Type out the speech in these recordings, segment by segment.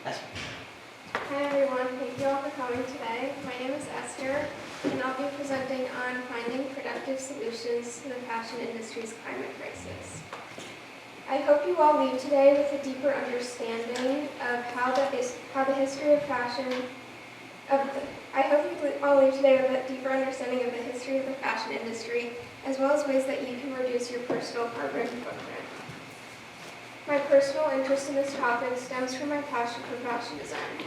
Hi everyone, thank you all for coming today. My name is Esther, and I'll be presenting on finding productive solutions to the fashion industry's climate crisis. I hope you all leave today with a deeper understanding of the history of fashion. I hope you all leave today with a deeper understanding of the history of the fashion industry, as well as ways that you can reduce your personal carbon footprint. My personal interest in this topic stems from my passion for fashion design.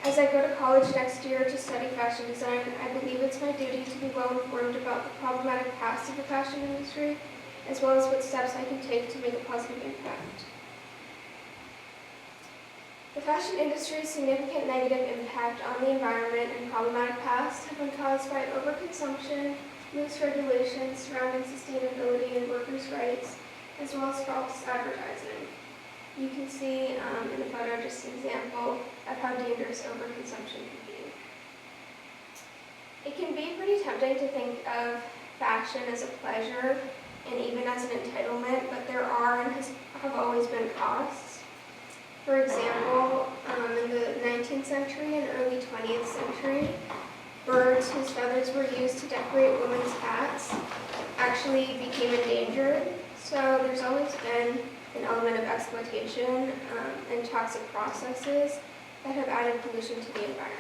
As I go to college next year to study fashion design, I believe it's my duty to be well informed about the problematic past of the fashion industry, as well as what steps I can take to make a positive impact. The fashion industry's significant negative impact on the environment and problematic past have been caused by overconsumption, loose regulations surrounding sustainability and workers' rights, as well as false advertising. You can see in the photo just an example of how dangerous overconsumption can be. It can be pretty tempting to think of fashion as a pleasure and even as an entitlement, but there are and have always been costs. For example, in the 19th century and early 20th century, birds whose feathers were used to decorate women's hats actually became endangered. So there's always been an element of exploitation and toxic processes that have added pollution to the environment.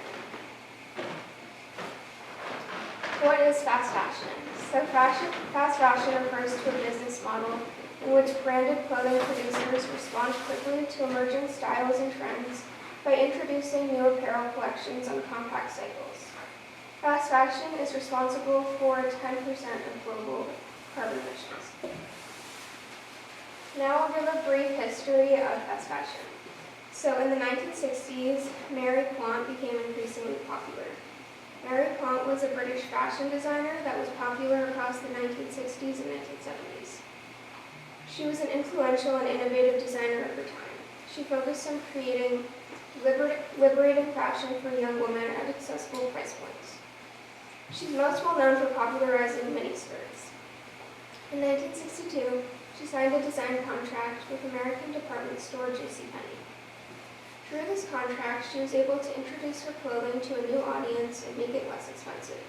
What is fast fashion? So fast fashion refers to a business model in which branded clothing producers respond quickly to emerging styles and trends by introducing new apparel collections on compact cycles. Fast fashion is responsible for 10% of global carbon emissions. Now I'll give a brief history of fast fashion. So in the 1960s, Mary Quant became increasingly popular. Mary Quant was a British fashion designer that was popular across the 1960s and 1970s. She was an influential and innovative designer of her time. She focused on creating liberating fashion for young women at accessible price points. She's most well known for popularizing miniskirts. In 1962, she signed a design contract with American department store JCPenney. Through this contract, she was able to introduce her clothing to a new audience and make it less expensive.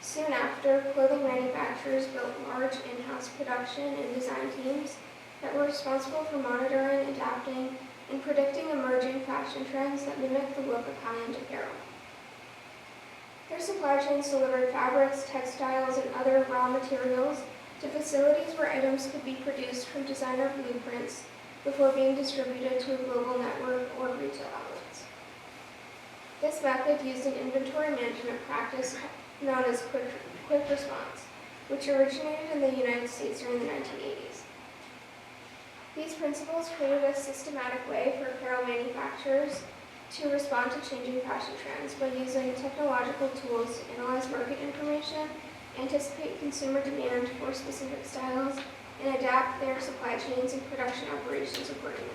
Soon after, clothing manufacturers built large in-house production and design teams that were responsible for monitoring, adapting, and predicting emerging fashion trends that mimic the look of high-end apparel. Their supply chains delivered fabrics, textiles, and other raw materials to facilities where items could be produced from designer blueprints before being distributed to a global network or retail outlets. This method used an inventory management practice known as quick response, which originated in the United States during the 1980s. These principles created a systematic way for apparel manufacturers to respond to changing fashion trends by using technological tools to analyze market information, anticipate consumer demand for specific styles, and adapt their supply chains and production operations accordingly.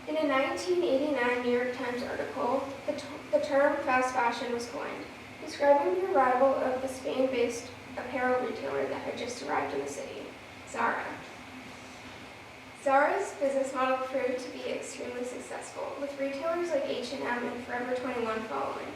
In a 1989 New York Times article, the term fast fashion was coined, describing the arrival of the Spain-based apparel retailer that had just arrived in the city, Zara. Zara's business model proved to be extremely successful, with retailers like H&M and Forever 21 following.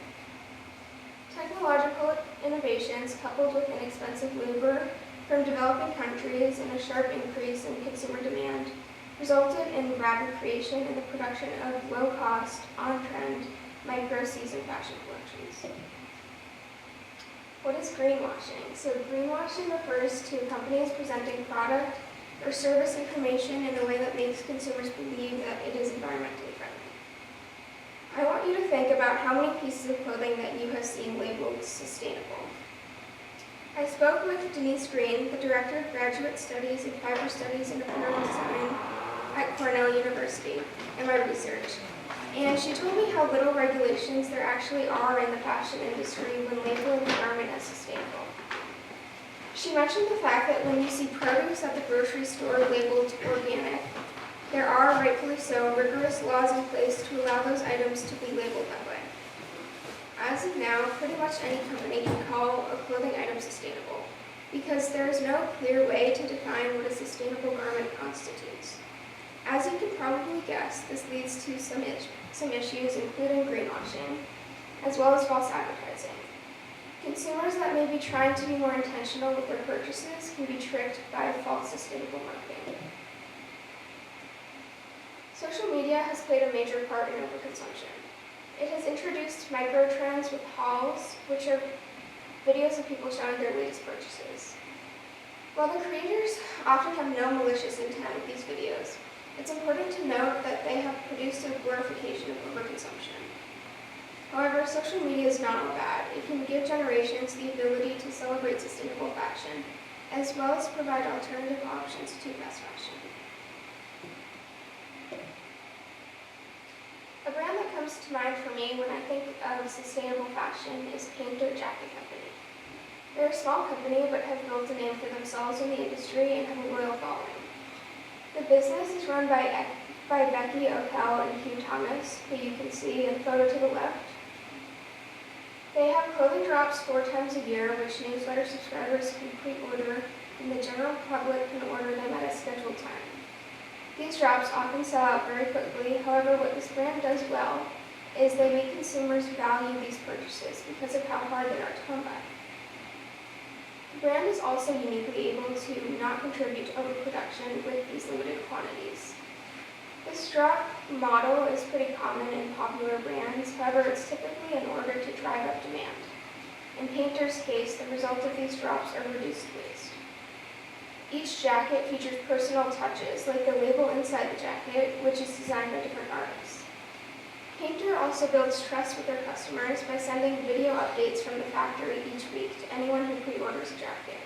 Technological innovations, coupled with inexpensive labor from developing countries and a sharp increase in consumer demand, resulted in rapid creation and the production of low-cost, on-trend, micro-season fashion collections. What is greenwashing? So greenwashing refers to companies presenting product or service information in a way that makes consumers believe that it is environmentally friendly. I want you to think about how many pieces of clothing that you have seen labeled sustainable. I spoke with Denise Green, the Director of Graduate Studies and Fiber Studies in Apparel Design at Cornell University, in my research. And she told me how little regulations there actually are in the fashion industry when labeling a garment as sustainable. She mentioned the fact that when you see produce at the grocery store labeled organic, there are, rightfully so, rigorous laws in place to allow those items to be labeled that way. As of now, pretty much any company can call a clothing item sustainable, because there is no clear way to define what a sustainable garment constitutes. As you can probably guess, this leads to some issues, including greenwashing, as well as false advertising. Consumers that may be trying to be more intentional with their purchases can be tricked by false sustainable marketing. Social media has played a major part in overconsumption. It has introduced micro-trends with hauls, which are videos of people showing their latest purchases. While the creators often have no malicious intent with these videos, it's important to note that they have produced a glorification of overconsumption. However, social media is not all bad. It can give generations the ability to celebrate sustainable fashion, as well as provide alternative options to fast fashion. A brand that comes to mind for me when I think of sustainable fashion is Painter Jacket Company. They're a small company but have built a name for themselves in the industry and have a loyal following. The business is run by Becky O'Kell and Hugh Thomas, who you can see in the photo to the left. They have clothing drops 4 times a year, which newsletter subscribers can pre-order, and the general public can order them at a scheduled time. These drops often sell out very quickly. However, what this brand does well is they make consumers value these purchases because of how hard they are to come by. The brand is also uniquely able to not contribute to overproduction with these limited quantities. This drop model is pretty common in popular brands, however, it's typically in order to drive up demand. In Painter's case, the result of these drops are reduced waste. Each jacket features personal touches, like the label inside the jacket, which is designed by different artists. Painter also builds trust with their customers by sending video updates from the factory each week to anyone who pre-orders a jacket.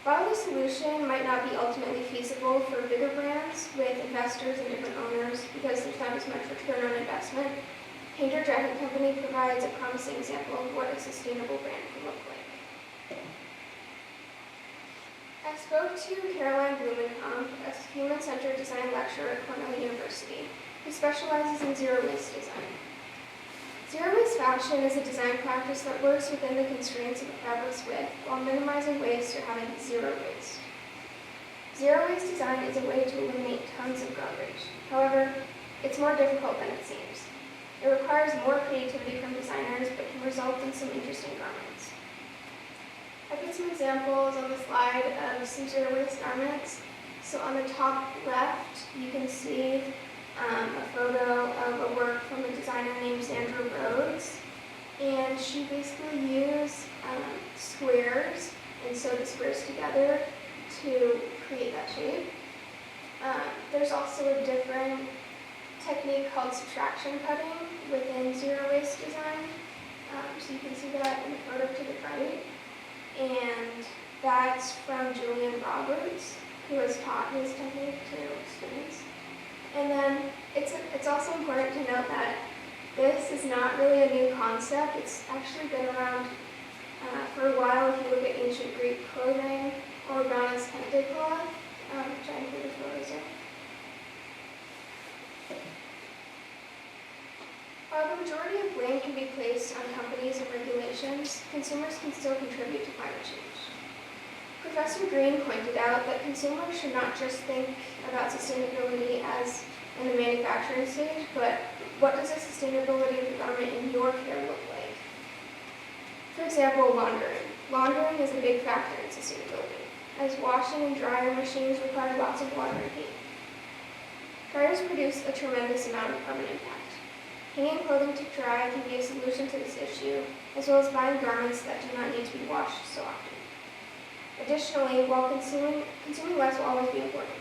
While the solution might not be ultimately feasible for bigger brands with investors and different owners because there's not as much return on investment, Painter Jacket Company provides a promising example of what a sustainable brand can look like. I spoke to Caroline Blumenkamp, a human-centered design lecturer at Cornell University, who specializes in zero-waste design. Zero-waste fashion is a design practice that works within the constraints of the fabric's width while minimizing waste or having zero waste. Zero-waste design is a way to eliminate tons of garbage. However, it's more difficult than it seems. It requires more creativity from designers, but can result in some interesting garments. I put some examples on the slide of some zero-waste garments. So on the top left, you can see a photo of a work from a designer named Sandra Rhodes, and she basically used squares and sewed the squares together to create that shape. There's also a different technique called subtraction cutting within zero-waste design, so you can see that in the photo to the right, and that's from Julian Roberts, who has taught his technique to students. And then it's also important to note that this is not really a new concept. It's actually been around for a while. If you look at ancient Greek clothing or Ghana's kente cloth, which I included photos of. While the majority of blame can be placed on companies and regulations, consumers can still contribute to climate change. Professor Green pointed out that consumers should not just think about sustainability as in the manufacturing stage, but what does the sustainability of the garment in your care look like? For example, laundering. Laundering is a big factor in sustainability, as washing and drying machines require lots of water and heat. Dryers produce a tremendous amount of carbon impact. Hanging clothing to dry can be a solution to this issue, as well as buying garments that do not need to be washed so often. Additionally, while consuming less will always be important.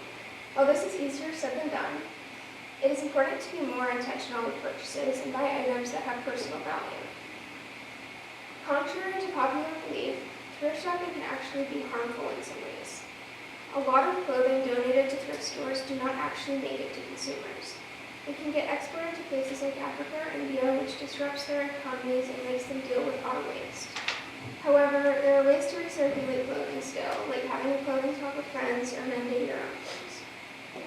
While this is easier said than done, it is important to be more intentional with purchases and buy items that have personal value. Contrary to popular belief, thrift shopping can actually be harmful in some ways. A lot of clothing donated to thrift stores do not actually make it to consumers. It can get exported to places like Africa or India, which disrupts their economies and makes them deal with our waste. However, there are ways to recirculate clothing still, like having a clothing swap with friends or mending your own clothes.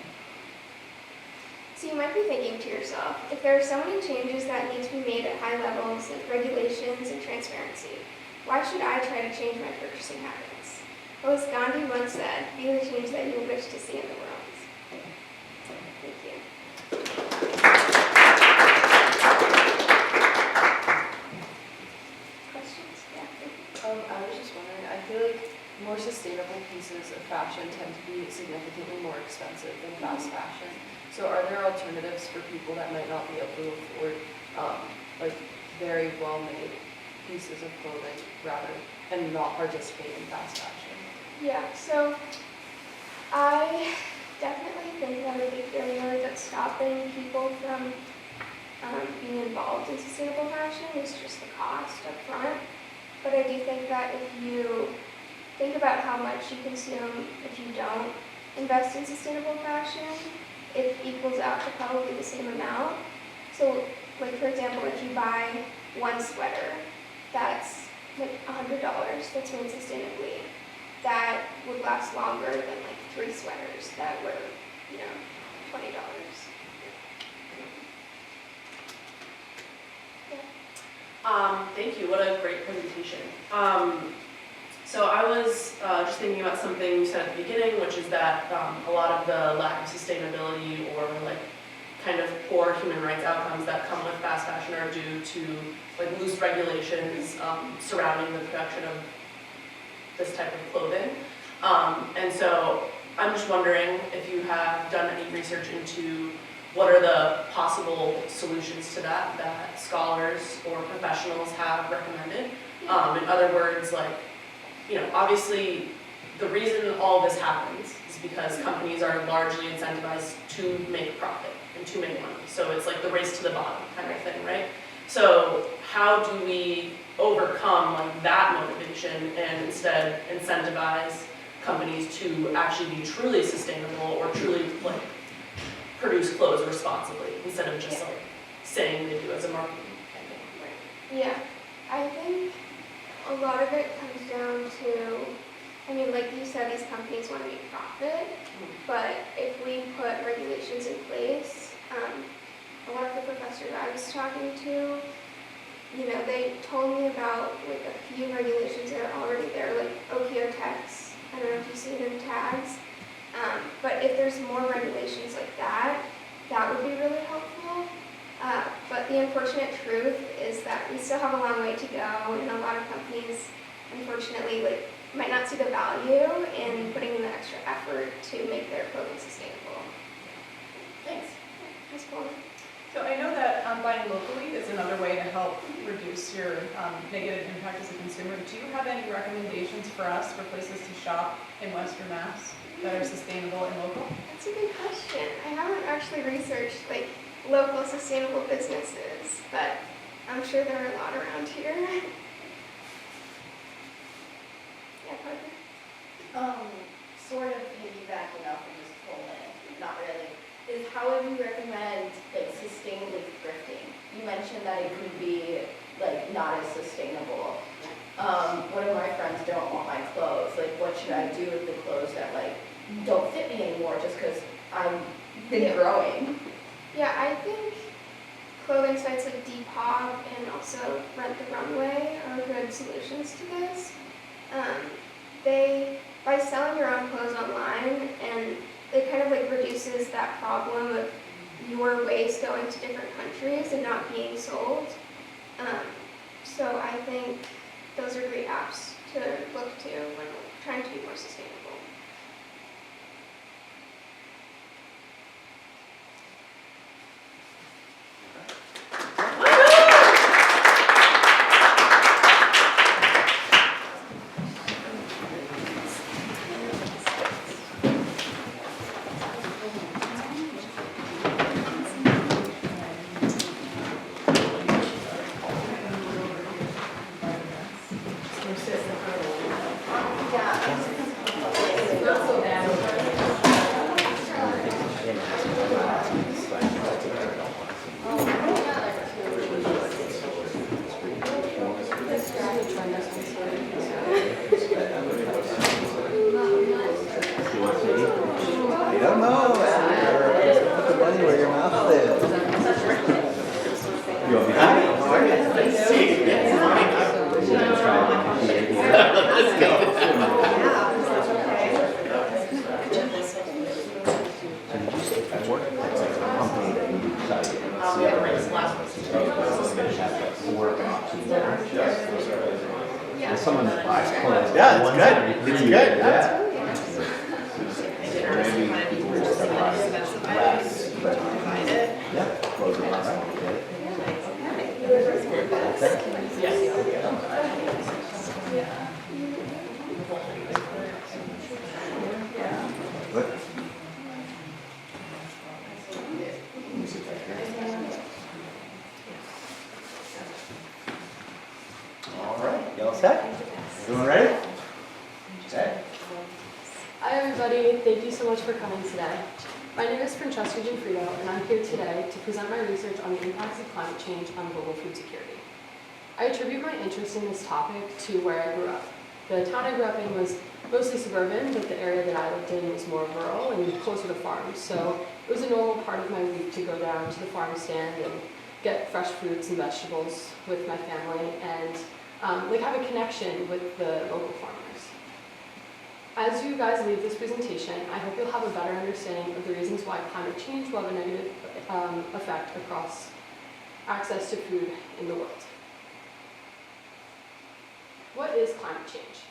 So you might be thinking to yourself, if there are so many changes that need to be made at high levels, like regulations and transparency, why should I try to change my purchasing habits? Well, as Gandhi once said, be the change that you wish to see in the world. fast fashion. So are there alternatives for people that might not be able to afford like very well-made pieces of clothing rather and not participate in fast fashion? Yeah, so I definitely think that a big barrier that's stopping people from being involved in sustainable fashion is just the cost up front. But I do think that if you think about how much you consume if you don't invest in sustainable fashion, it equals out to probably the same amount. So, like for example, if you buy one sweater that's like $100 that's made sustainably, that would last longer than like 3 sweaters that were, $20. Thank you. What a great presentation. So I was just thinking about something you said at the beginning, which is that a lot of the lack of sustainability or like kind of poor human rights outcomes that come with fast fashion are due to like loose regulations surrounding the production of this type of clothing. And so I'm just wondering if you have done any research into what are the possible solutions to that scholars or professionals have recommended. In other words, like, obviously the reason all this happens is because companies are largely incentivized to make profit and to make money. So it's like the race to the bottom kind of thing, right? So how do we overcome like that motivation and instead incentivize companies to actually be truly sustainable or truly like produce clothes responsibly instead of just like saying they do as a marketing campaign? Right. Yeah, I think a lot of it comes down to, like you said, these companies want to make profit, but if we put regulations in place, a lot of the professors I was talking to, they told me about like a few regulations that are already there, like OKO tags. I don't know if you've seen them tags. But if there's more regulations like that, that would be really helpful. But the unfortunate truth is that we still have a long way to go, and a lot of companies, unfortunately, might not see the value in putting in the extra effort to make their clothing sustainable. Thanks. That's cool. So I know that buying locally is another way to help reduce your negative impact as a consumer. Do you have any recommendations for us for places to shop in Western Mass that are sustainable and local? That's a good question. I haven't actually researched local sustainable businesses, but I'm sure there are a lot around here. Yeah, Parker? Sort of piggybacking off of this Coleman, not really, is how would you recommend sustainably thrifting? You mentioned that it could be not as sustainable. One of my friends don't want my clothes. What should I do with the clothes that don't fit me anymore just because I've been growing? Yeah, I think clothing sites like Depop and also Rent the Runway are good solutions to this. By selling your own clothes online, and it kind of reduces that problem of your waste going to different countries and not being sold. So I think those are great apps to look to when trying to be more sustainable. I don't know. Put the money where your mouth is. You want me to? How are you? Let's see. Let's go. I work at a company that you decided. There's someone that buys clothes. Yeah, it's good. It's good. Yeah. Maybe people will start buying. All right, y'all set? Everyone ready? Okay. Hi everybody, thank you so much for coming today. My name is Francesca Gianfrido and I'm here today to present my research on the impacts of climate change on global food security. I attribute my interest in this topic to where I grew up. The town I grew up in was mostly suburban, but the area that I lived in was more rural and closer to farms, so it was a normal part of my week to go down to the farm stand and get fresh fruits and vegetables with my family and have a connection with the local farmers. As you guys leave this presentation, I hope you'll have a better understanding of the reasons why climate change will have a negative effect across access to food in the world. What is climate change?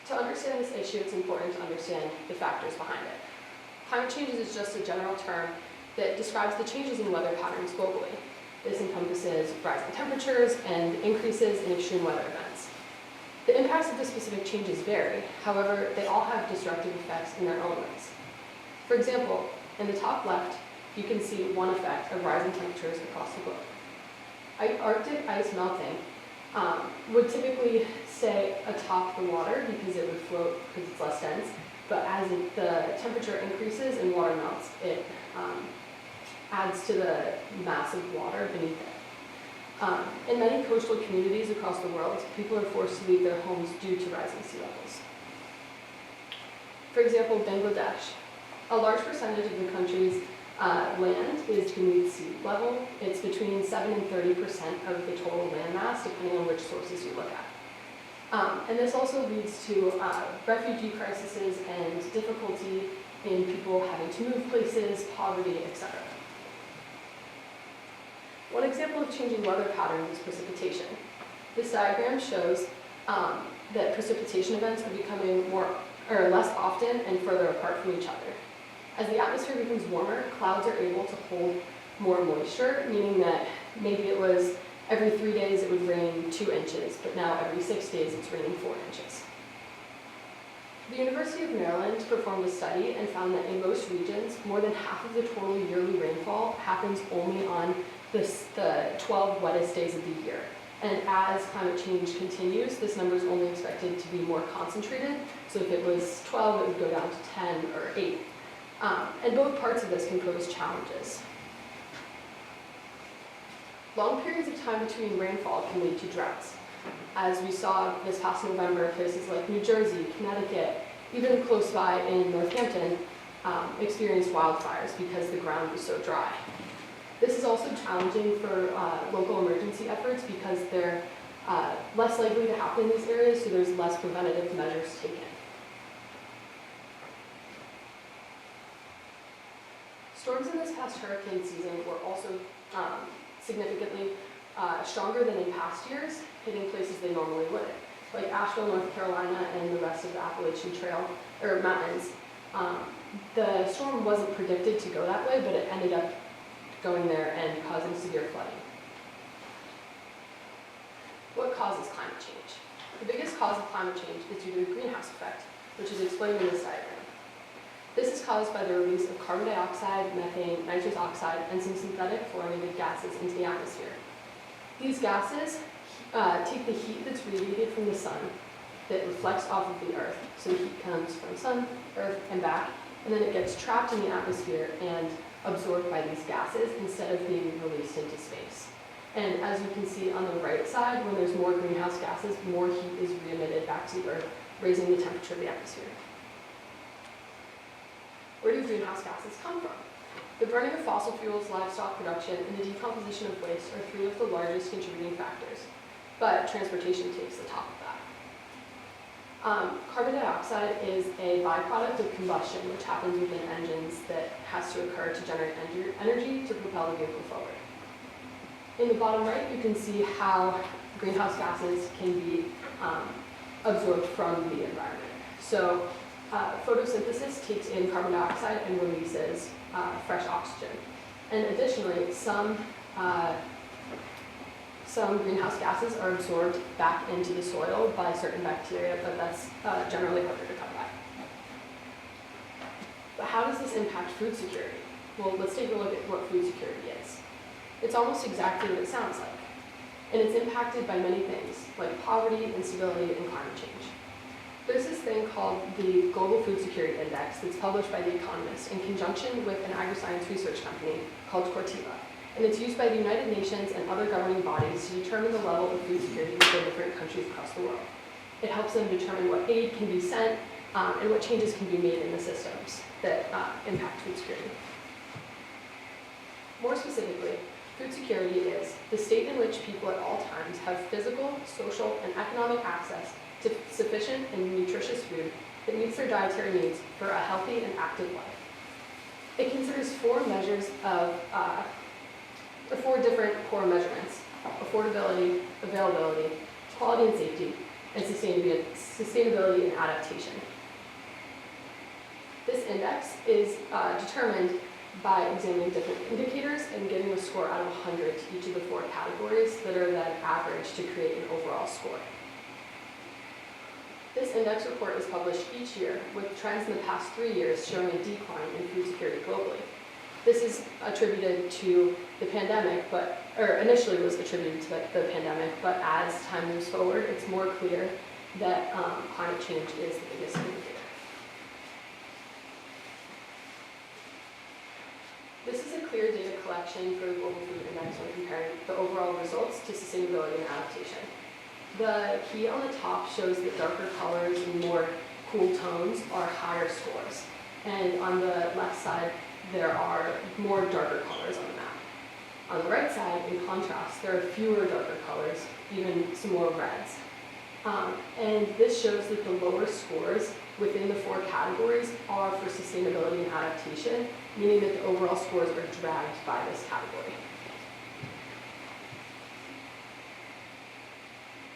To understand this issue, it's important to understand the factors behind it. Climate change is just a general term that describes the changes in weather patterns globally. This encompasses rising temperatures and increases in extreme weather events. The impacts of the specific changes vary, however, they all have destructive effects in their own ways. For example, in the top left, you can see one effect of rising temperatures across the globe. Arctic ice melting would typically stay atop the water because it would float because it's less dense, but as the temperature increases and water melts, it adds to the mass of water beneath it. In many coastal communities across the world, people are forced to leave their homes due to rising sea levels. For example, Bangladesh. A large percentage of the country's land is beneath sea level. It's between 7 and 30% of the total land mass, depending on which sources you look at. And this also leads to refugee crises and difficulty in people having to move places, poverty, etc. One example of changing weather patterns is precipitation. This diagram shows that precipitation events are becoming less often and further apart from each other. As the atmosphere becomes warmer, clouds are able to hold more moisture, meaning that maybe it was every 3 days it would rain 2 inches, but now every 6 days it's raining 4 inches. The University of Maryland performed a study and found that in most regions, more than half of the total yearly rainfall happens only on the 12 wettest days of the year. And as climate change continues, this number is only expected to be more concentrated. So if it was 12, it would go down to 10 or 8. And both parts of this can pose challenges. Long periods of time between rainfall can lead to droughts. As we saw this past November, places like New Jersey, Connecticut, even close by in Northampton, experienced wildfires because the ground was so dry. This is also challenging for local emergency efforts because they're less likely to happen in these areas, so there's less preventative measures taken. Storms in this past hurricane season were also significantly stronger than in past years, hitting places they normally wouldn't, like Asheville, North Carolina, and the rest of the Appalachian Trail, or mountains. The storm wasn't predicted to go that way, but it ended up going there and causing severe flooding. What causes climate change? The biggest cause of climate change is due to the greenhouse effect, which is explained in this diagram. This is caused by the release of carbon dioxide, methane, nitrous oxide, and some synthetic fluorinated gases into the atmosphere. These gases take the heat that's radiated from the sun that reflects off of the earth. So the heat comes from sun, earth, and back, and then it gets trapped in the atmosphere and absorbed by these gases instead of being released into space. And as you can see on the right side, when there's more greenhouse gases, more heat is re-emitted back to the earth, raising the temperature of the atmosphere. Where do greenhouse gases come from? The burning of fossil fuels, livestock production, and the decomposition of waste are 3 of the largest contributing factors, but transportation takes the top of that. Carbon dioxide is a byproduct of combustion, which happens within engines that has to occur to generate energy to propel the vehicle forward. In the bottom right, you can see how greenhouse gases can be absorbed from the environment. So photosynthesis takes in carbon dioxide and releases fresh oxygen. And additionally, some some greenhouse gases are absorbed back into the soil by certain bacteria, but that's generally harder to come by. But how does this impact food security? Well, let's take a look at what food security is. It's almost exactly what it sounds like. And it's impacted by many things, like poverty, instability, and climate change. There's this thing called the Global Food Security Index that's published by The Economist in conjunction with an agri-science research company called Corteva. And it's used by the United Nations and other governing bodies to determine the level of food security within different countries across the world. It helps them determine what aid can be sent and what changes can be made in the systems that impact food security. More specifically, food security is the state in which people at all times have physical, social, and economic access to sufficient and nutritious food that meets their dietary needs for a healthy and active life. It considers four different core measurements: affordability, availability, quality and safety, and sustainability and adaptation. This index is determined by examining different indicators and giving a score out of 100 to each of the four categories that are then averaged to create an overall score. This index report is published each year with trends in the past 3 years showing a decline in food security globally. This is attributed to the pandemic, or initially was attributed to the pandemic, but as time moves forward, it's more clear that climate change is the biggest indicator. This is a clear data collection for the Global Food Index when comparing the overall results to sustainability and adaptation. The key on the top shows that darker colors and more cool tones are higher scores. And on the left side, there are more darker colors on the map. On the right side, in contrast, there are fewer darker colors, even some more reds. And this shows that the lower scores within the four categories are for sustainability and adaptation, meaning that the overall scores are dragged by this category.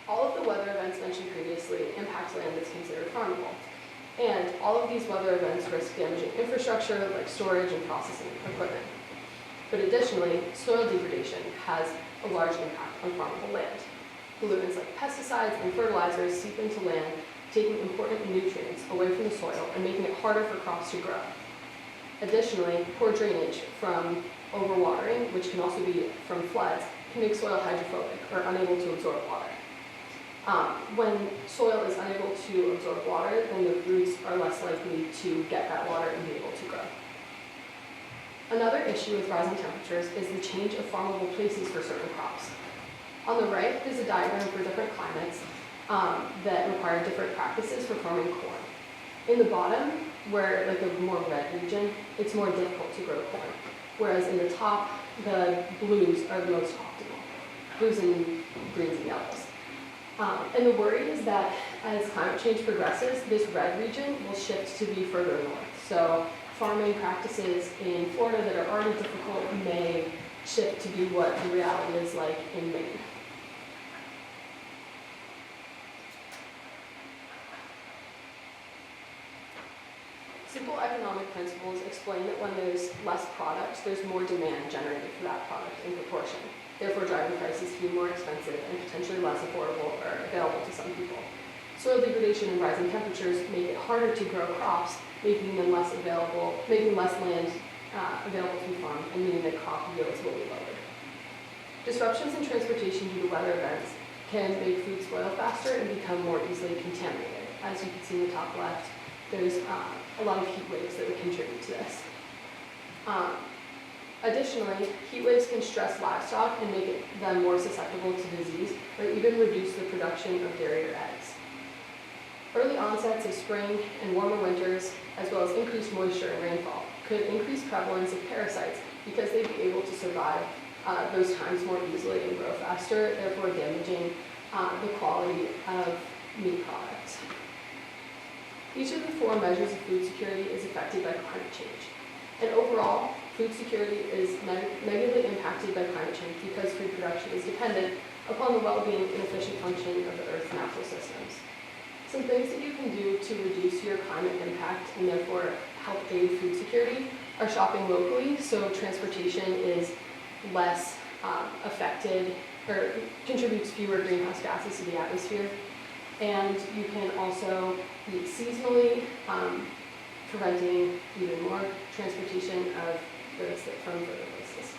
All of the weather events mentioned previously impact land that's considered farmable. And all of these weather events risk damaging infrastructure like storage and processing equipment. But additionally, soil degradation has a large impact on farmable land. Pollutants like pesticides and fertilizers seep into land, taking important nutrients away from the soil and making it harder for crops to grow. Additionally, poor drainage from overwatering, which can also be from floods, can make soil hydrophobic or unable to absorb water. When soil is unable to absorb water, then the roots are less likely to get that water and be able to grow. Another issue with rising temperatures is the change of farmable places for certain crops. On the right is a diagram for different climates that require different practices for farming corn. In the bottom, where like a more red region, it's more difficult to grow corn. Whereas in the top, the blues are the most optimal. Blues and greens and yellows. And the worry is that as climate change progresses, this red region will shift to be further north. So farming practices in Florida that are already difficult may shift to be what the reality is like in Maine. Simple economic principles explain that when there's less product, there's more demand generated for that product in proportion, therefore driving prices to be more expensive and potentially less affordable or available to some people. Soil degradation and rising temperatures make it harder to grow crops, making them less available, making less land available to be farmed, and meaning that crop yields will be lowered. Disruptions in transportation due to weather events can make food spoil faster and become more easily contaminated. As you can see in the top left, there's a lot of heat waves that would contribute to this. Additionally, heat waves can stress livestock and make them more susceptible to disease, or even reduce the production of dairy or eggs. Early onsets of spring and warmer winters, as well as increased moisture and rainfall, could increase prevalence of parasites because they'd be able to survive those times more easily and grow faster, therefore damaging the quality of meat products. Each of the four measures of food security is affected by climate change. And overall, food security is negatively impacted by climate change because food production is dependent upon the well-being and efficient functioning of the Earth's natural systems. Some things that you can do to reduce your climate impact and therefore help aid food security are shopping locally, so transportation is less affected or contributes fewer greenhouse gases to the atmosphere. And you can also eat seasonally, preventing even more transportation of goods from further places.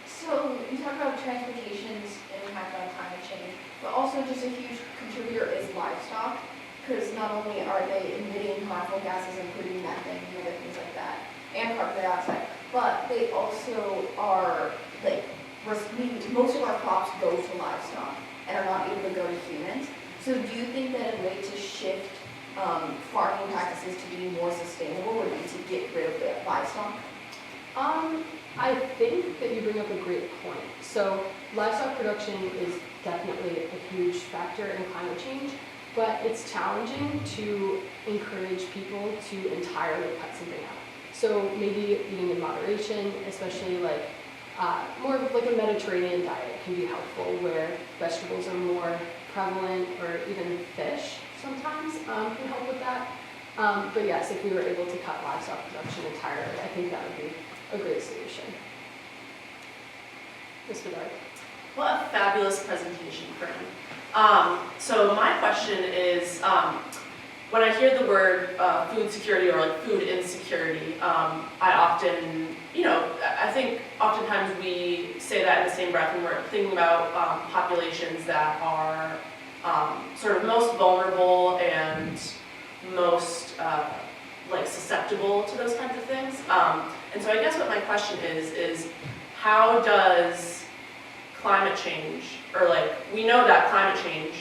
So you talk about transportation's impact on climate change, but also just a huge contributor is livestock, because not only are they emitting harmful gases, including methane and other things like that, and carbon dioxide, but they also are, like, most of our crops go to livestock and are not able to go to humans. So do you think that a way to shift farming practices to be more sustainable would be to get rid of the livestock? I think that you bring up a great point. So livestock production is definitely a huge factor in climate change, but it's challenging to encourage people to entirely cut something out. So maybe eating in moderation, especially like more of like a Mediterranean diet can be helpful, where vegetables are more prevalent, or even fish sometimes can help with that. But yes, if we were able to cut livestock production entirely, I think that would be a great solution. Ms. Bedard. What a fabulous presentation, Fran. So my question is, when I hear the word food security or like food insecurity, I often, I think oftentimes we say that in the same breath when we're thinking about populations that are sort of most vulnerable and most like susceptible to those kinds of things. And so I guess what my question is how does climate change, or like, we know that climate change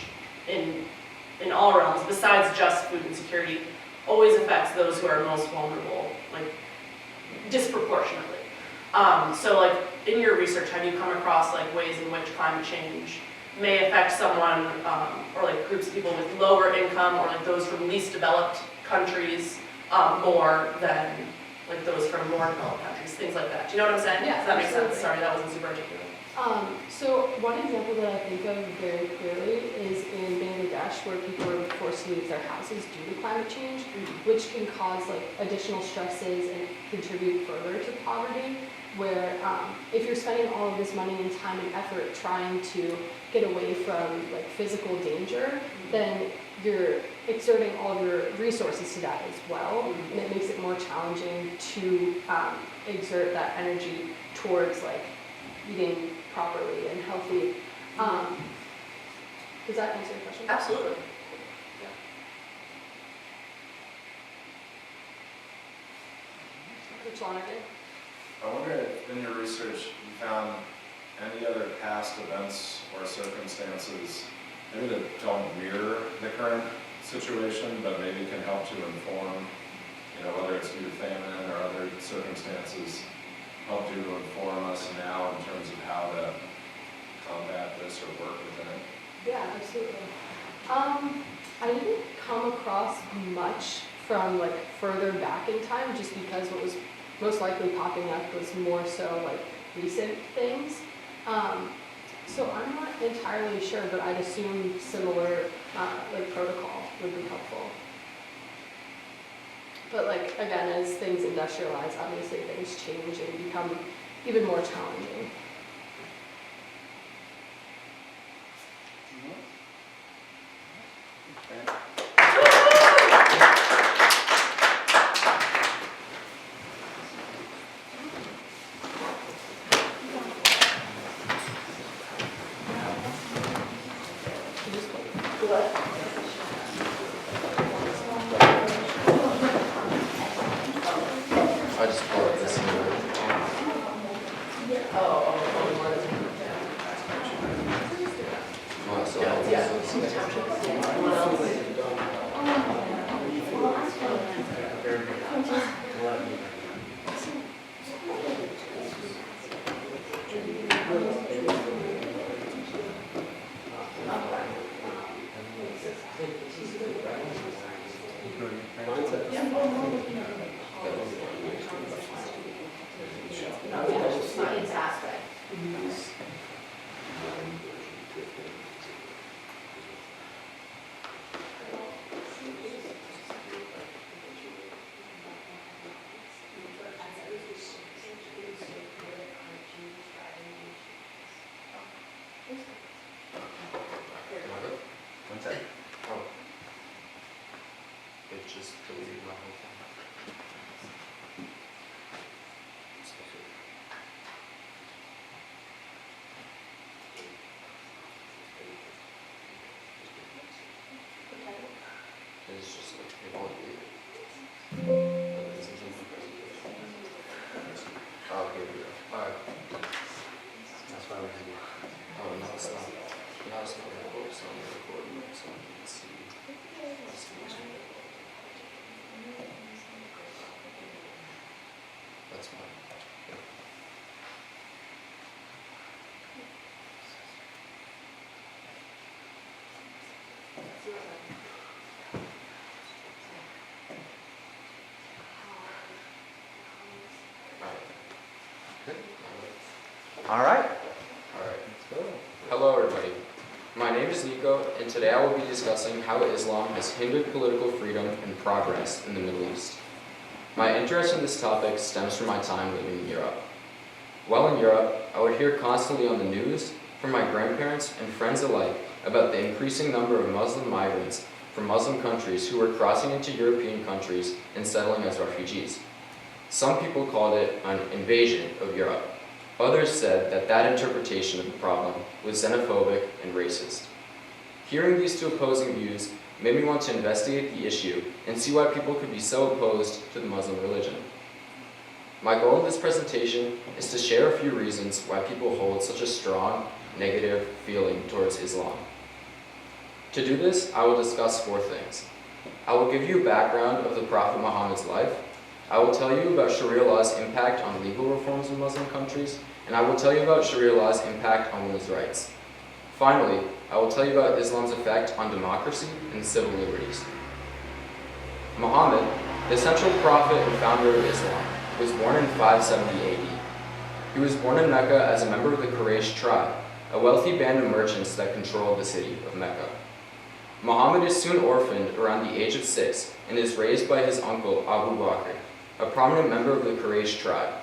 in all realms, besides just food insecurity, always affects those who are most vulnerable, like disproportionately. So like, in your research, have you come across like ways in which climate change may affect someone, or like groups of people with lower income, or like those from least developed countries, more than like those from more developed countries, things like that? Do you know what I'm saying? Yeah, Does that make sense? absolutely. Sorry, that wasn't super articulate. So one example that I think of very clearly is in Bangladesh, where people are forced to leave their houses due to climate change, which can cause like additional stresses and contribute further to poverty, where if you're spending all of this money and time and effort trying to get away from like physical danger, then you're exerting all of your resources to that as well, and it makes it more challenging to exert that energy towards like eating properly and healthy. Does that answer your question? Absolutely. Coach Lonergan? I wonder if in your research you found any other past events or circumstances maybe that don't mirror the current situation, but maybe can help to inform, whether it's due to famine or other circumstances, help you to inform us now in terms of how to combat this or work within it? Yeah, absolutely. I didn't come across much from like further back in time, just because what was most likely popping up was more so like recent things. So I'm not entirely sure, but I'd assume similar like protocol would be helpful. But like, again, as things industrialize, obviously things change and become even more challenging. I just pull up this here. Well, so just deleted my whole thing. It's just like, it won't be. But this isn't my presentation. Oh, here we go. Alright. That's why we're here. Oh, no, it's not. No, it's not recording, so I'm recording it, so I can see. That's fine. All right. Alright. Hello everybody. My name is Nico, and today I will be discussing how Islam has hindered political freedom and progress in the Middle East. My interest in this topic stems from my time living in Europe. While in Europe, I would hear constantly on the news from my grandparents and friends alike about the increasing number of Muslim migrants from Muslim countries who were crossing into European countries and settling as refugees. Some people called it an invasion of Europe. Others said that that interpretation of the problem was xenophobic and racist. Hearing these two opposing views made me want to investigate the issue and see why people could be so opposed to the Muslim religion. My goal in this presentation is to share a few reasons why people hold such a strong, negative feeling towards Islam. To do this, I will discuss 4 things. I will give you a background of the Prophet Muhammad's life. I will tell you about Sharia law's impact on legal reforms in Muslim countries, and I will tell you about Sharia law's impact on women's rights. Finally, I will tell you about Islam's effect on democracy and civil liberties. Muhammad, the central prophet and founder of Islam, was born in 570 AD. He was born in Mecca as a member of the Quraysh tribe, a wealthy band of merchants that controlled the city of Mecca. Muhammad is soon orphaned around the age of 6 and is raised by his uncle Abu Bakr, a prominent member of the Quraysh tribe.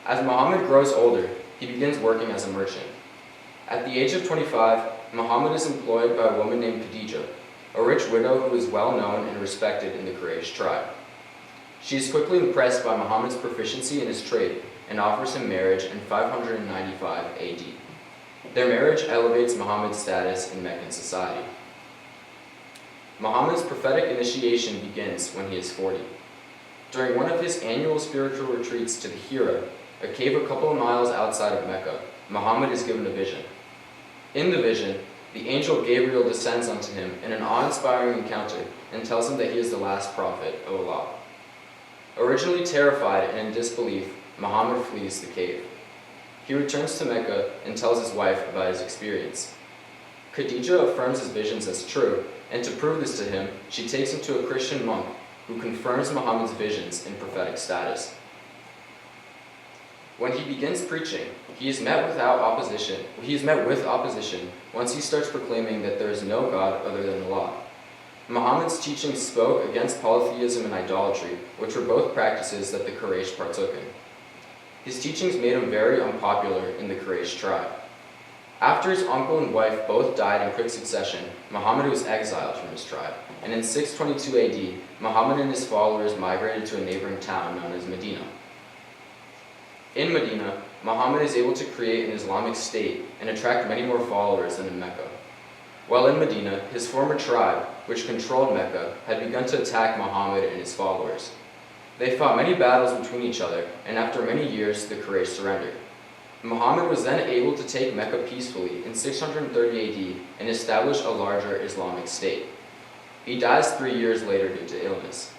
As Muhammad grows older, he begins working as a merchant. At the age of 25, Muhammad is employed by a woman named Khadija, a rich widow who is well known and respected in the Quraysh tribe. She is quickly impressed by Muhammad's proficiency in his trade and offers him marriage in 595 AD. Their marriage elevates Muhammad's status in Meccan society. Muhammad's prophetic initiation begins when he is 40. During one of his annual spiritual retreats to the Hira, a cave a couple of miles outside of Mecca, Muhammad is given a vision. In the vision, the angel Gabriel descends unto him in an awe-inspiring encounter and tells him that he is the last prophet of Allah. Originally terrified and in disbelief, Muhammad flees the cave. He returns to Mecca and tells his wife about his experience. Khadija affirms his visions as true, and to prove this to him, she takes him to a Christian monk who confirms Muhammad's visions and prophetic status. When he begins preaching, he is met with opposition once he starts proclaiming that there is no God other than Allah. Muhammad's teachings spoke against polytheism and idolatry, which were both practices that the Quraysh partook in. His teachings made him very unpopular in the Quraysh tribe. After his uncle and wife both died in quick succession, Muhammad was exiled from his tribe, and in 622 AD, Muhammad and his followers migrated to a neighboring town known as Medina. In Medina, Muhammad is able to create an Islamic state and attract many more followers than in Mecca. While in Medina, his former tribe, which controlled Mecca, had begun to attack Muhammad and his followers. They fought many battles between each other, and after many years, the Quraysh surrendered. Muhammad was then able to take Mecca peacefully in 630 AD and establish a larger Islamic state. He dies 3 years later due to illness.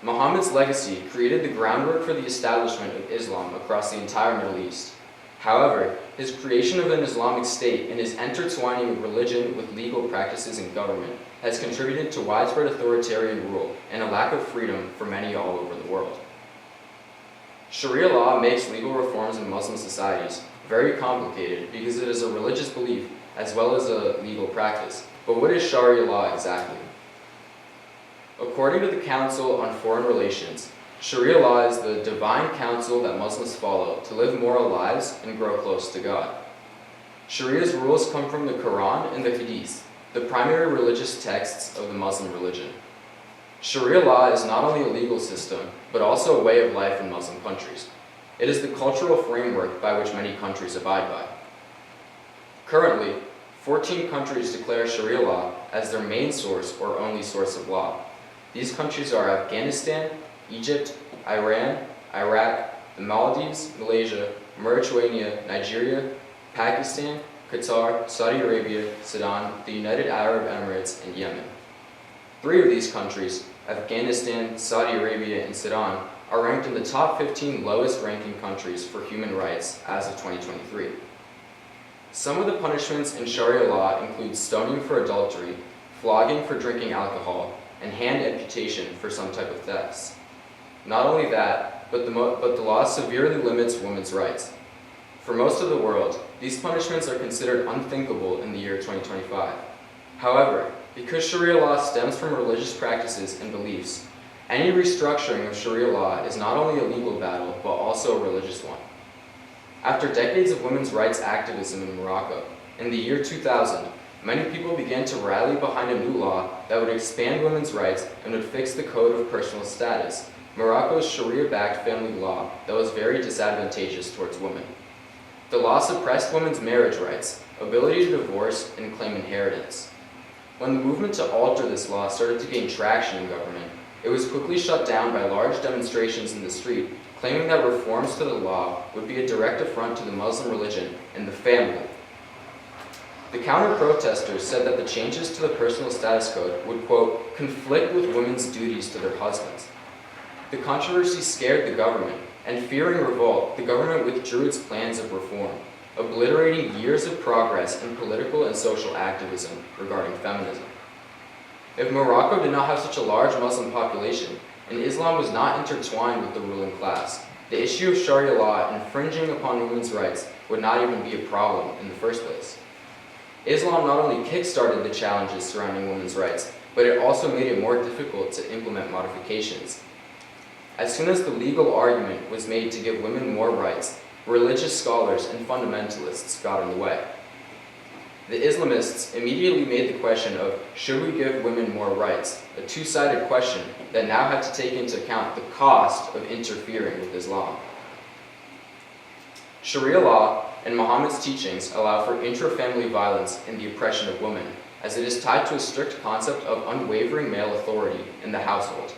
Muhammad's legacy created the groundwork for the establishment of Islam across the entire Middle East. However, his creation of an Islamic state and his intertwining of religion with legal practices in government has contributed to widespread authoritarian rule and a lack of freedom for many all over the world. Sharia law makes legal reforms in Muslim societies very complicated because it is a religious belief as well as a legal practice. But what is Sharia law exactly? According to the Council on Foreign Relations, Sharia law is the divine counsel that Muslims follow to live moral lives and grow close to God. Sharia's rules come from the Quran and the Hadith, the primary religious texts of the Muslim religion. Sharia law is not only a legal system, but also a way of life in Muslim countries. It is the cultural framework by which many countries abide by. Currently, 14 countries declare Sharia law as their main source or only source of law. These countries are Afghanistan, Egypt, Iran, Iraq, the Maldives, Malaysia, Mauritania, Nigeria, Pakistan, Qatar, Saudi Arabia, Sudan, the United Arab Emirates, and Yemen. 3 of these countries, Afghanistan, Saudi Arabia, and Sudan, are ranked in the top 15 lowest ranking countries for human rights as of 2023. Some of the punishments in Sharia law include stoning for adultery, flogging for drinking alcohol, and hand amputation for some type of thefts. Not only that, but the law severely limits women's rights. For most of the world, these punishments are considered unthinkable in the year 2025. However, because Sharia law stems from religious practices and beliefs, any restructuring of Sharia law is not only a legal battle, but also a religious one. After decades of women's rights activism in Morocco, in the year 2000, many people began to rally behind a new law that would expand women's rights and would fix the Code of Personal Status, Morocco's Sharia-backed family law that was very disadvantageous towards women. The law suppressed women's marriage rights, ability to divorce, and claim inheritance. When the movement to alter this law started to gain traction in government, it was quickly shut down by large demonstrations in the street, claiming that reforms to the law would be a direct affront to the Muslim religion and the family. The counter-protesters said that the changes to the Personal Status Code would, quote, conflict with women's duties to their husbands. The controversy scared the government, and fearing revolt, the government withdrew its plans of reform, obliterating years of progress in political and social activism regarding feminism. If Morocco did not have such a large Muslim population, and Islam was not intertwined with the ruling class, the issue of Sharia law infringing upon women's rights would not even be a problem in the first place. Islam not only kick-started the challenges surrounding women's rights, but it also made it more difficult to implement modifications. As soon as the legal argument was made to give women more rights, religious scholars and fundamentalists got in the way. The Islamists immediately made the question of, should we give women more rights, a two-sided question that now had to take into account the cost of interfering with Islam. Sharia law and Muhammad's teachings allow for intra-family violence and the oppression of women, as it is tied to a strict concept of unwavering male authority in the household.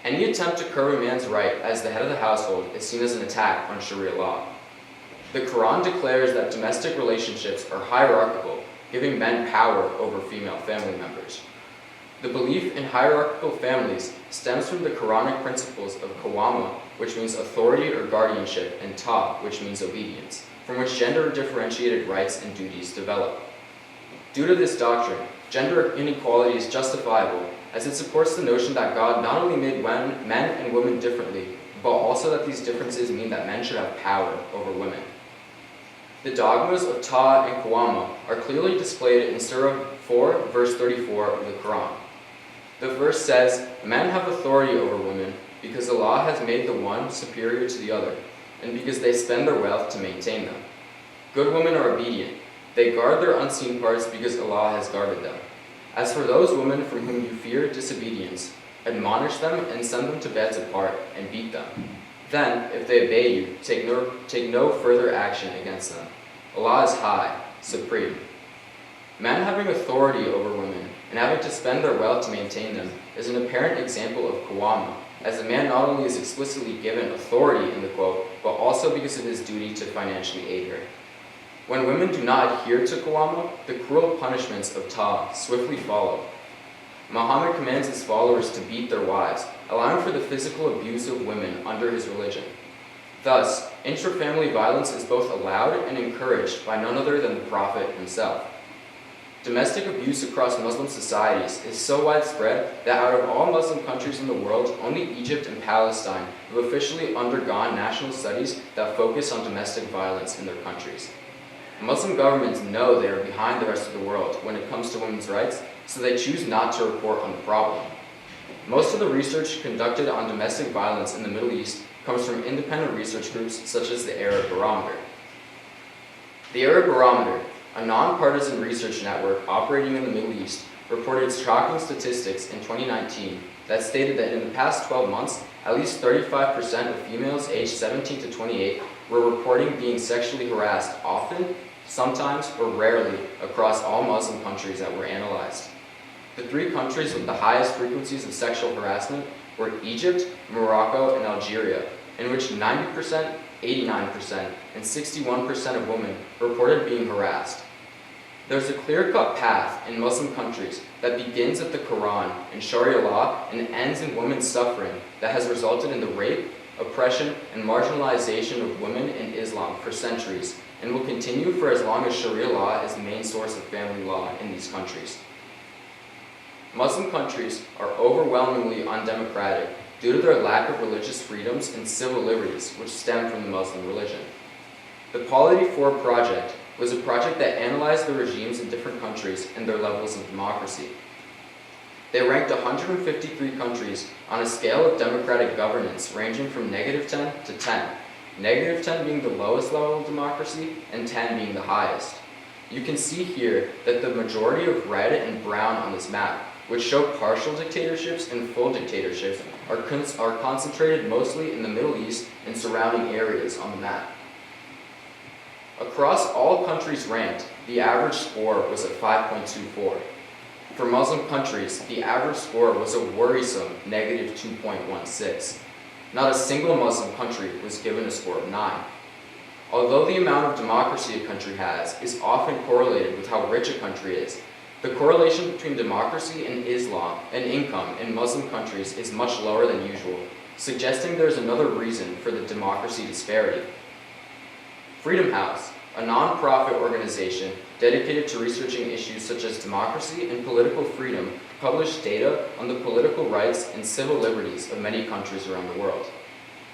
Any attempt to curb a man's right as the head of the household is seen as an attack on Sharia law. The Quran declares that domestic relationships are hierarchical, giving men power over female family members. The belief in hierarchical families stems from the Quranic principles of Qawama, which means authority or guardianship, and Ta, which means obedience, from which gender-differentiated rights and duties develop. Due to this doctrine, gender inequality is justifiable, as it supports the notion that God not only made men and women differently, but also that these differences mean that men should have power over women. The dogmas of Ta and Qawama are clearly displayed in Surah 4, verse 34 of the Quran. The verse says, men have authority over women because Allah has made the one superior to the other, and because they spend their wealth to maintain them. Good women are obedient. They guard their unseen parts because Allah has guarded them. As for those women from whom you fear disobedience, admonish them and send them to beds apart and beat them. Then, if they obey you, take no further action against them. Allah is high, supreme. Men having authority over women and having to spend their wealth to maintain them is an apparent example of Qawama, as the man not only is explicitly given authority in the quote, but also because of his duty to financially aid her. When women do not adhere to Qawama, the cruel punishments of Ta swiftly follow. Muhammad commands his followers to beat their wives, allowing for the physical abuse of women under his religion. Thus, intra-family violence is both allowed and encouraged by none other than the Prophet himself. Domestic abuse across Muslim societies is so widespread that out of all Muslim countries in the world, only Egypt and Palestine have officially undergone national studies that focus on domestic violence in their countries. Muslim governments know they are behind the rest of the world when it comes to women's rights, so they choose not to report on the problem. Most of the research conducted on domestic violence in the Middle East comes from independent research groups such as the Arab Barometer. The Arab Barometer, a nonpartisan research network operating in the Middle East, reported shocking statistics in 2019 that stated that in the past 12 months, at least 35% of females aged 17 to 28 were reporting being sexually harassed often, sometimes, or rarely across all Muslim countries that were analyzed. The 3 countries with the highest frequencies of sexual harassment were Egypt, Morocco, and Algeria, in which 90%, 89%, and 61% of women reported being harassed. There's a clear-cut path in Muslim countries that begins at the Quran and Sharia law and ends in women's suffering that has resulted in the rape, oppression, and marginalization of women in Islam for centuries, and will continue for as long as Sharia law is the main source of family law in these countries. Muslim countries are overwhelmingly undemocratic due to their lack of religious freedoms and civil liberties which stem from the Muslim religion. The Polity 4 project was a project that analyzed the regimes in different countries and their levels of democracy. They ranked 153 countries on a scale of democratic governance ranging from -10 to 10, -10 being the lowest level of democracy and 10 being the highest. You can see here that the majority of red and brown on this map, which show partial dictatorships and full dictatorships, are concentrated mostly in the Middle East and surrounding areas on the map. Across all countries ranked, the average score was at 5.24. For Muslim countries, the average score was a worrisome -2.16. Not a single Muslim country was given a score of 9. Although the amount of democracy a country has is often correlated with how rich a country is, the correlation between democracy and Islam and income in Muslim countries is much lower than usual, suggesting there's another reason for the democracy disparity. Freedom House, a non-profit organization dedicated to researching issues such as democracy and political freedom, published data on the political rights and civil liberties of many countries around the world.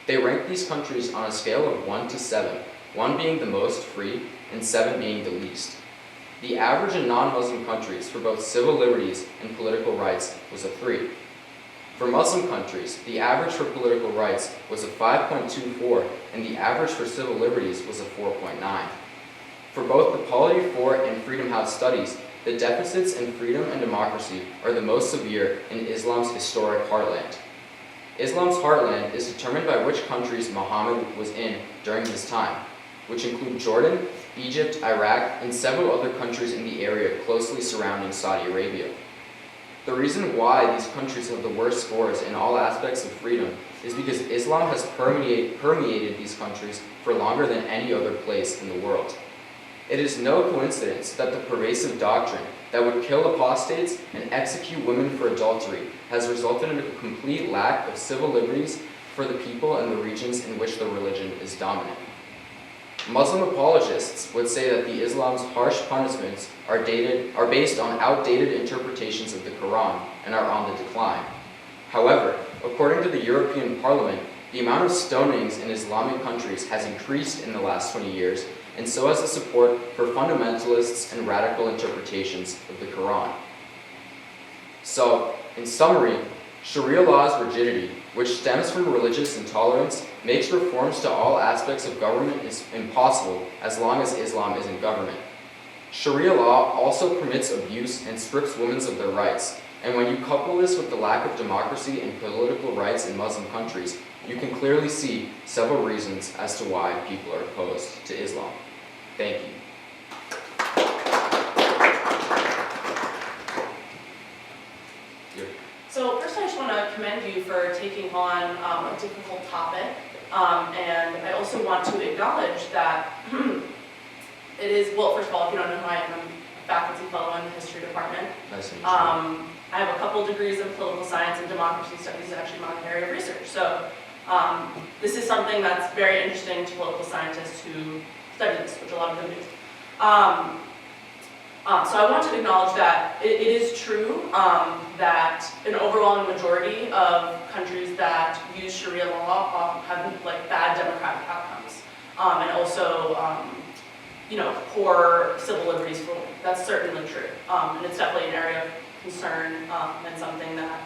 They ranked these countries on a scale of 1 to 7, 1 being the most free and 7 being the least. The average in non-Muslim countries for both civil liberties and political rights was a 3. For Muslim countries, the average for political rights was a 5.24, and the average for civil liberties was a 4.9. For both the Polity 4 and Freedom House studies, the deficits in freedom and democracy are the most severe in Islam's historic heartland. Islam's heartland is determined by which countries Muhammad was in during his time, which include Jordan, Egypt, Iraq, and several other countries in the area closely surrounding Saudi Arabia. The reason why these countries have the worst scores in all aspects of freedom is because Islam has permeated these countries for longer than any other place in the world. It is no coincidence that the pervasive doctrine that would kill apostates and execute women for adultery has resulted in a complete lack of civil liberties for the people and the regions in which the religion is dominant. Muslim apologists would say that the Islam's harsh punishments are based on outdated interpretations of the Quran and are on the decline. However, according to the European Parliament, the amount of stonings in Islamic countries has increased in the last 20 years, and so has the support for fundamentalists and radical interpretations of the Quran. So, in summary, Sharia law's rigidity, which stems from religious intolerance, makes reforms to all aspects of government impossible as long as Islam is in government. Sharia law also permits abuse and strips women of their rights, and when you couple this with the lack of democracy and political rights in Muslim countries, you can clearly see several reasons as to why people are opposed to Islam. Thank you. So first I just want to commend you for taking on a difficult topic, and I also want to acknowledge that it is, well, first of all, if you don't know who I am, I'm a faculty fellow in the history department. Nice to meet you. I have a couple degrees in political science and democracy studies, actually my area of research. So this is something that's very interesting to political scientists who study this, which a lot of them do. So I want to acknowledge that it is true that an overwhelming majority of countries that use Sharia law have like bad democratic outcomes, and also poor civil liberties for women. That's certainly true, and it's definitely an area of concern and something that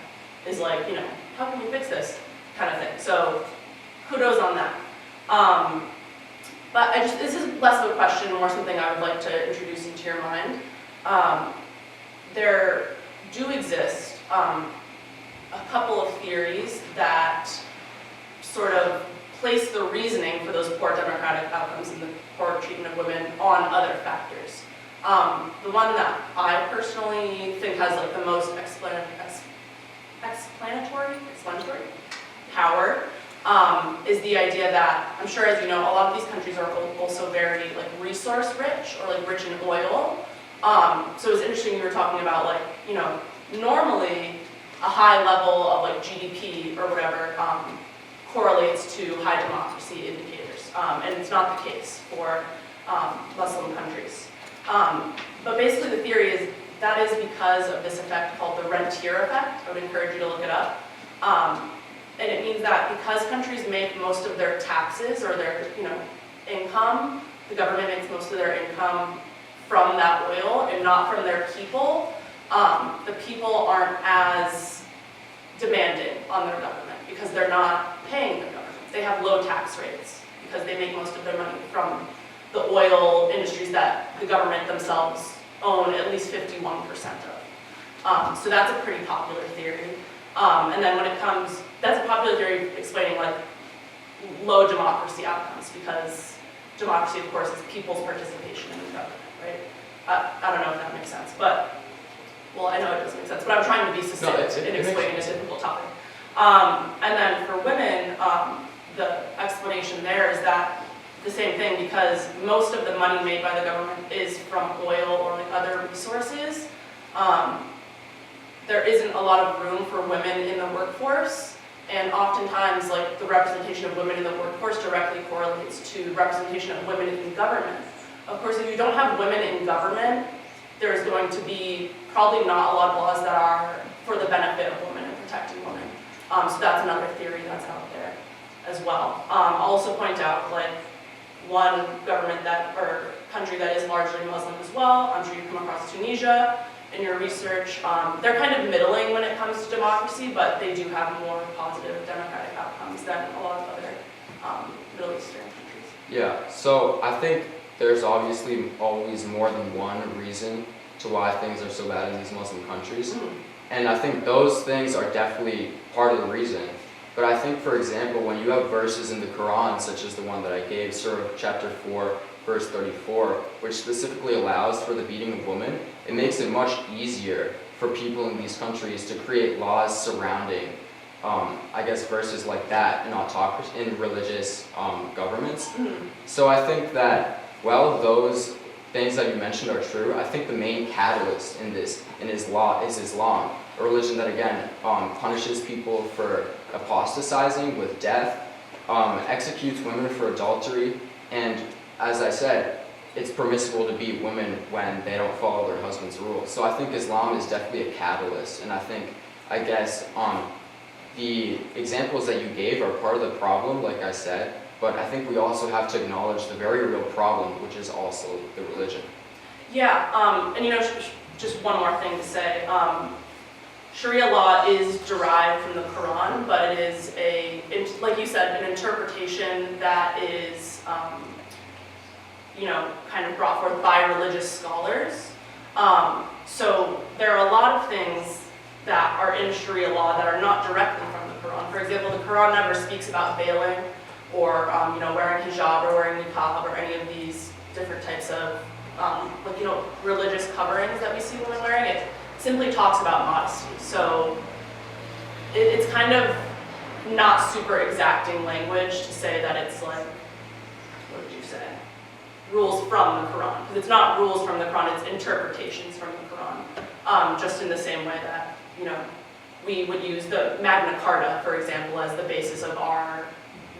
is like, how can we fix this kind of thing. So kudos on that. But this is less of a question, more something I would like to introduce into your mind. There do exist a couple of theories that sort of place the reasoning for those poor democratic outcomes and the poor treatment of women on other factors. The one that I personally think has like the most explanatory power is the idea that, I'm sure as you know, a lot of these countries are also very like resource rich or like rich in oil. So it's interesting you were talking about like, you know, normally a high level of like GDP or whatever correlates to high democracy indicators. And it's not the case for Muslim countries. But basically the theory is that is because of this effect called the rentier effect. I would encourage you to look it up. And it means that because countries make most of their taxes or their, you know, income, the government makes most of their income from that oil and not from their people, the people aren't as demanding on their government because they're not paying their government. They have low tax rates because they make most of their money from the oil industries that the government themselves own at least 51% of. So that's a pretty popular theory. And then when it comes, that's a popular theory explaining like low democracy outcomes because democracy, of course, is people's participation in the government, right? I don't know if that makes sense, but, well, I know it doesn't make sense, but I'm trying to be succinct in explaining a difficult topic. And then for women, the explanation there is that the same thing because most of the money made by the government is from oil or like other resources. There isn't a lot of room for women in the workforce, and oftentimes like the representation of women in the workforce directly correlates to representation of women in government. Of course, if you don't have women in government, there's going to be probably not a lot of laws that are for the benefit of women and protecting women. So that's another theory that's out there as well. I'll also point out like one government that, or country that is largely Muslim as well. I'm sure you've come across Tunisia in your research. They're kind of middling when it comes to democracy, but they do have more positive democratic outcomes than a lot of other Middle Eastern countries. Yeah, so I think there's obviously always more than one reason to why things are so bad in these Muslim countries. And I think those things are definitely part of the reason. But I think, for example, when you have verses in the Quran, such as the one that I gave, Surah chapter 4, verse 34, which specifically allows for the beating of women, it makes it much easier for people in these countries to create laws surrounding, I guess, verses like that in autocracy, in religious governments. So I think that, while those things that you mentioned are true, I think the main catalyst in this, is Islam, a religion that, again, punishes people for apostatizing with death, executes women for adultery, and as I said, it's permissible to beat women when they don't follow their husband's rules. So I think Islam is definitely a catalyst, and I guess the examples that you gave are part of the problem, like I said, but I think we also have to acknowledge the very real problem, which is also the religion. Yeah, and you know, just one more thing to say. Sharia law is derived from the Quran, but it is like you said, an interpretation that is, you know, kind of brought forth by religious scholars. So there are a lot of things that are in Sharia law that are not directly from the Quran. For example, the Quran never speaks about veiling or, you know, wearing hijab or wearing niqab or any of these different types of, like, you know, religious coverings that we see women wearing. It simply talks about modesty. So it's kind of not super exacting language to say that it's like, what did you say? Rules from the Quran. Because it's not rules from the Quran, it's interpretations from the Quran. Just in the same way that, you know, we would use the Magna Carta, for example, as the basis of our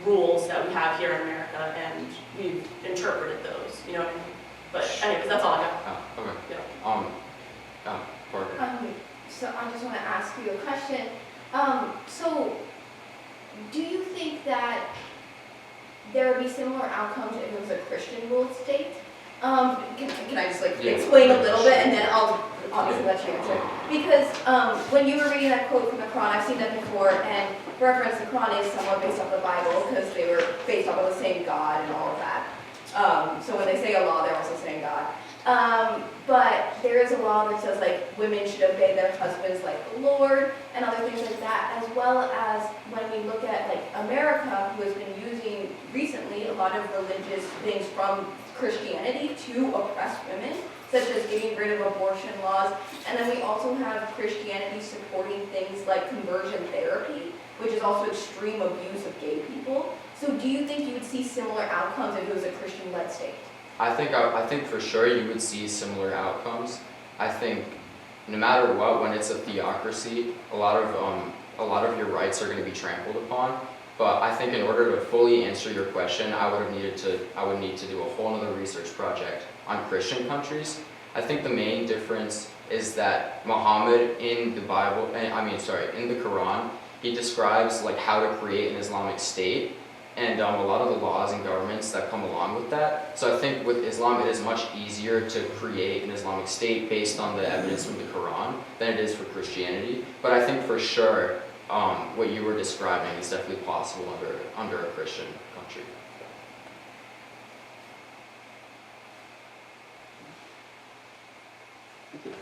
rules that we have here in America, and we've interpreted those, you know what I mean? But anyways, that's all I got. Okay. Yeah. Parker. So I just want to ask you a question. So do you think that there would be similar outcomes if it was a Christian ruled state? Can I just like explain a little bit, and then I'll obviously let you answer. Because when you were reading that quote from the Quran, I've seen that before, and for reference, the Quran is somewhat based off the Bible because they were based off of the same God and all of that. So when they say a law, they're also saying God. But there is a law that says like women should obey their husbands like the Lord and other things like that, as well as when we look at like America, who has been using recently a lot of religious things from Christianity to oppress women, such as getting rid of abortion laws. And then we also have Christianity supporting things like conversion therapy, which is also extreme abuse of gay people. So do you think you would see similar outcomes if it was a Christian-led state? I think for sure you would see similar outcomes. I think no matter what, when it's a theocracy, a lot of your rights are going to be trampled upon. But I think in order to fully answer your question, I would need to do a whole other research project on Christian countries. I think the main difference is that Muhammad in the Bible, in the Quran, he describes like how to create an Islamic state, and a lot of the laws and governments that come along with that. So I think with Islam, it is much easier to create an Islamic state based on the evidence from the Quran than it is for Christianity. But I think for sure, what you were describing is definitely possible under a Christian country. Thank you.